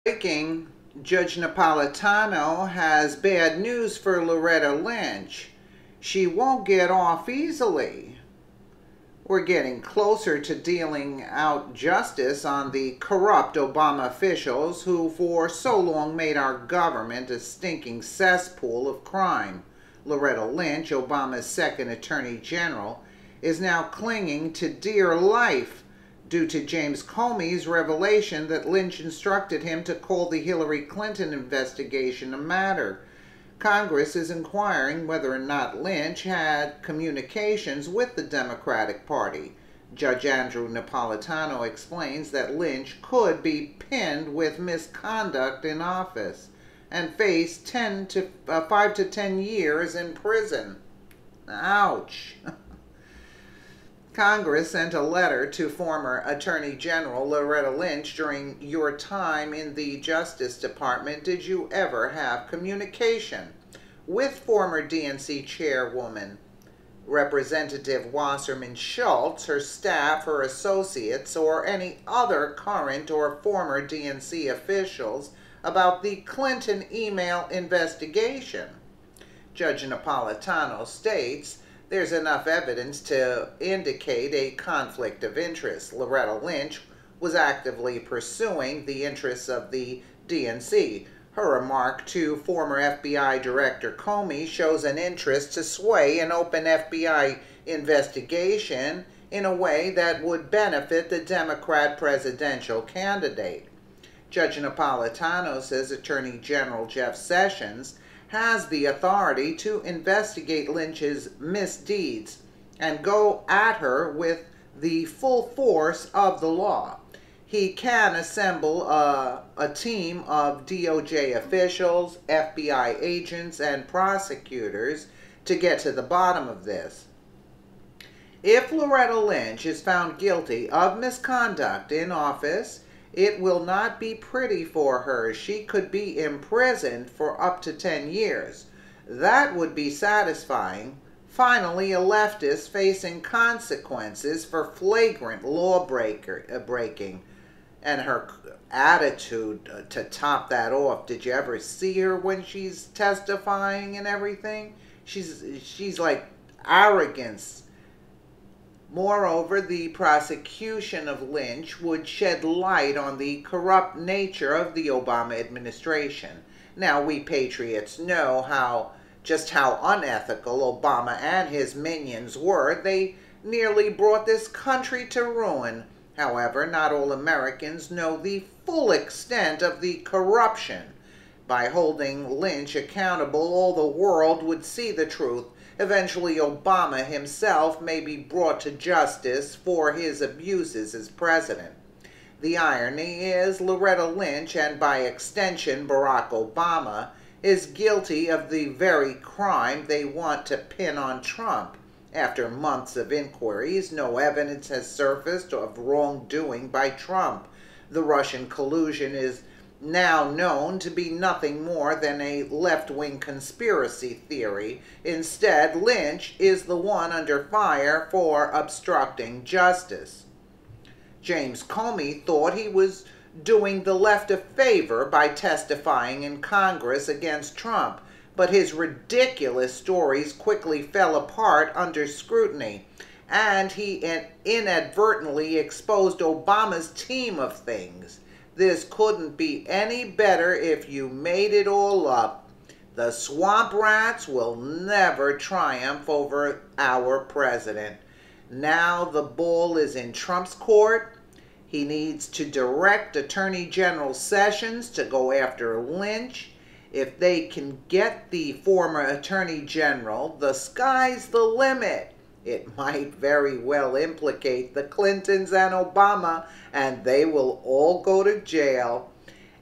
Breaking, Judge Napolitano has bad news for Loretta Lynch. She won't get off easily. We're getting closer to dealing out justice on the corrupt Obama officials who for so long made our government a stinking cesspool of crime. Loretta Lynch, Obama's second Attorney General, is now clinging to dear life due to James Comey's revelation that Lynch instructed him to call the Hillary Clinton investigation a matter. Congress is inquiring whether or not Lynch had communications with the Democratic Party. Judge Andrew Napolitano explains that Lynch could be pinned with misconduct in office and face 5 to 10 years in prison. Ouch. Congress sent a letter to former Attorney General Loretta Lynch during your time in the Justice Department. Did you ever have communication with former DNC Chairwoman Representative Wasserman Schultz, her staff, her associates, or any other current or former DNC officials about the Clinton email investigation? Judge Napolitano states, there's enough evidence to indicate a conflict of interest. Loretta Lynch was actively pursuing the interests of the DNC. Her remark to former FBI Director Comey shows an interest to sway an open FBI investigation in a way that would benefit the Democrat presidential candidate. Judge Napolitano says Attorney General Jeff Sessions has the authority to investigate Lynch's misdeeds and go at her with the full force of the law. He can assemble a team of DOJ officials, FBI agents, and prosecutors to get to the bottom of this. If Loretta Lynch is found guilty of misconduct in office, it will not be pretty for her. She could be imprisoned for up to 10 years. That would be satisfying. Finally, a leftist facing consequences for flagrant law breaking. And her attitude to top that off. Did you ever see her when she's testifying and everything? She's like arrogance. Moreover, the prosecution of Lynch would shed light on the corrupt nature of the Obama administration. Now, we patriots know just how unethical Obama and his minions were. They nearly brought this country to ruin. However, not all Americans know the full extent of the corruption. By holding Lynch accountable, all the world would see the truth. Eventually, Obama himself may be brought to justice for his abuses as president. The irony is Loretta Lynch, and by extension Barack Obama, is guilty of the very crime they want to pin on Trump. After months of inquiries, no evidence has surfaced of wrongdoing by Trump. The Russian collusion is now known to be nothing more than a left-wing conspiracy theory. Instead, Lynch is the one under fire for obstructing justice. James Comey thought he was doing the left a favor by testifying in Congress against Trump, but his ridiculous stories quickly fell apart under scrutiny, and he inadvertently exposed Obama's team of things. This couldn't be any better if you made it all up. The swamp rats will never triumph over our president. Now the ball is in Trump's court. He needs to direct Attorney General Sessions to go after Lynch. If they can get the former Attorney General, the sky's the limit. It might very well implicate the Clintons and Obama, and they will all go to jail.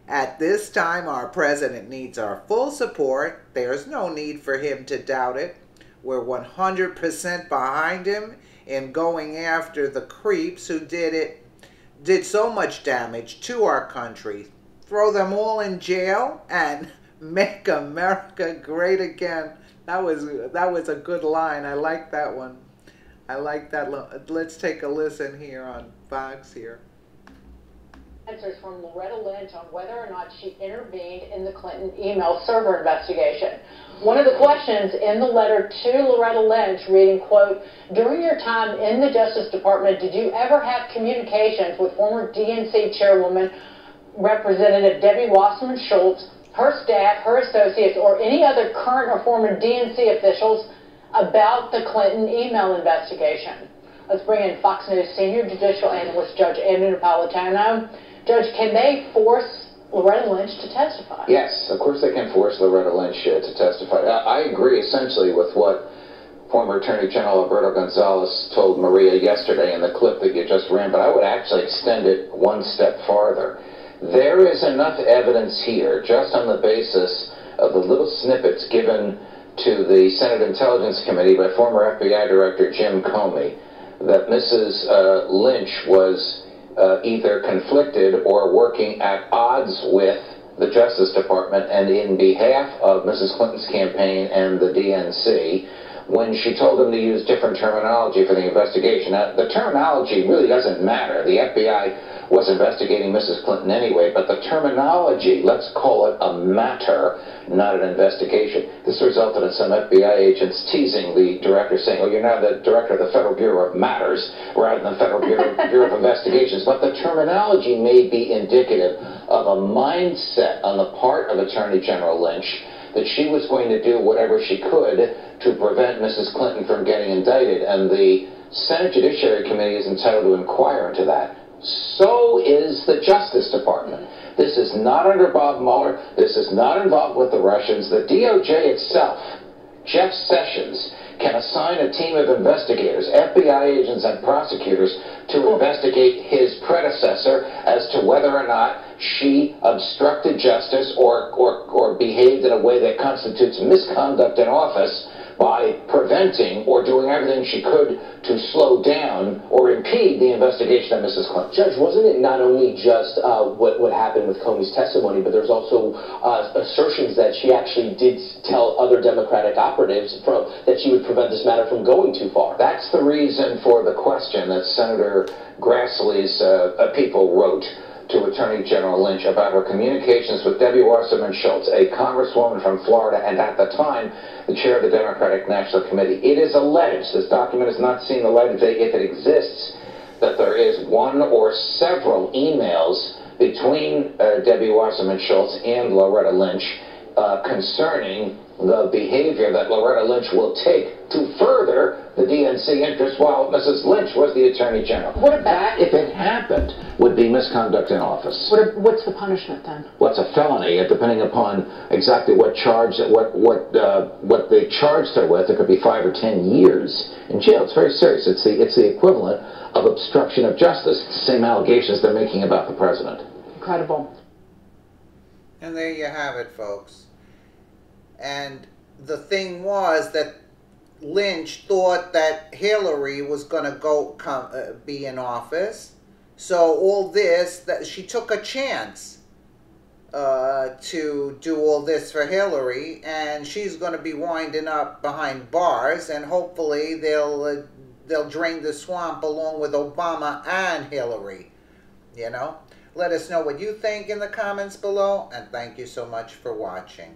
At this time, our president needs our full support. There's no need for him to doubt it. We're 100% behind him in going after the creeps who did so much damage to our country. Throw them all in jail and make America great again. That was a good line. I like that one. I like that. Let's take a listen here on Fox here. answers from Loretta Lynch on whether or not she intervened in the Clinton email server investigation. One of the questions in the letter to Loretta Lynch reading, quote, during your time in the Justice Department, did you ever have communications with former DNC chairwoman Representative Debbie Wasserman Schultz, her staff, her associates, or any other current or former DNC officials about the Clinton email investigation? Let's bring in Fox News senior judicial analyst Judge Andrew Napolitano. Judge, can they force Loretta Lynch to testify? Yes, of course they can force Loretta Lynch to testify. I agree essentially with what former Attorney General Alberto Gonzales told Maria yesterday in the clip that you just ran, but I would actually extend it one step farther. There is enough evidence here, just on the basis of the little snippets given to the Senate Intelligence Committee by former FBI Director Jim Comey, that Mrs. Lynch was either conflicted or working at odds with the Justice Department and in behalf of Mrs. Clinton's campaign and the DNC when she told them to use different terminology for the investigation. Now, the terminology really doesn't matter. The FBI was investigating Mrs. Clinton anyway, but the terminology, let's call it a matter, not an investigation. This resulted in some FBI agents teasing the director, saying, oh, you're now the director of the Federal Bureau of Matters rather than the Federal Bureau of Investigations. But the terminology may be indicative of a mindset on the part of Attorney General Lynch that she was going to do whatever she could to prevent Mrs. Clinton from getting indicted. And the Senate Judiciary Committee is entitled to inquire into that. So is the Justice Department. This is not under Bob Mueller. This is not involved with the Russians. The DOJ itself, Jeff Sessions, can assign a team of investigators, FBI agents and prosecutors, to investigate his predecessor as to whether or not she obstructed justice or behaved in a way that constitutes misconduct in office by preventing or doing everything she could to slow down or impede the investigation of Mrs. Clinton. Judge, wasn't it not only just what happened with Comey's testimony, but there's also assertions that she actually did tell other Democratic operatives that she would prevent this matter from going too far? That's the reason for the question that Senator Grassley's people wrote to Attorney General Lynch about her communications with Debbie Wasserman Schultz, a congresswoman from Florida, and at the time, the chair of the Democratic National Committee. It is alleged, this document has not seen the light of day, if it exists, that there is one or several emails between Debbie Wasserman Schultz and Loretta Lynch concerning the behavior that Loretta Lynch will take to further the DNC interest while Mrs. Lynch was the Attorney General. What about that, if it happened, would be misconduct in office. What's the punishment then? What's a felony, depending upon exactly what charge, what they charged her with. It could be 5 or 10 years in jail. It's very serious. It's the equivalent of obstruction of justice. It's the same allegations they're making about the president. Incredible. And there you have it, folks. And the thing was that Lynch thought that Hillary was going to be in office. So all this, that she took a chance to do all this for Hillary, and she's going to be winding up behind bars, and hopefully they'll drain the swamp along with Obama and Hillary. You know? Let us know what you think in the comments below, and thank you so much for watching.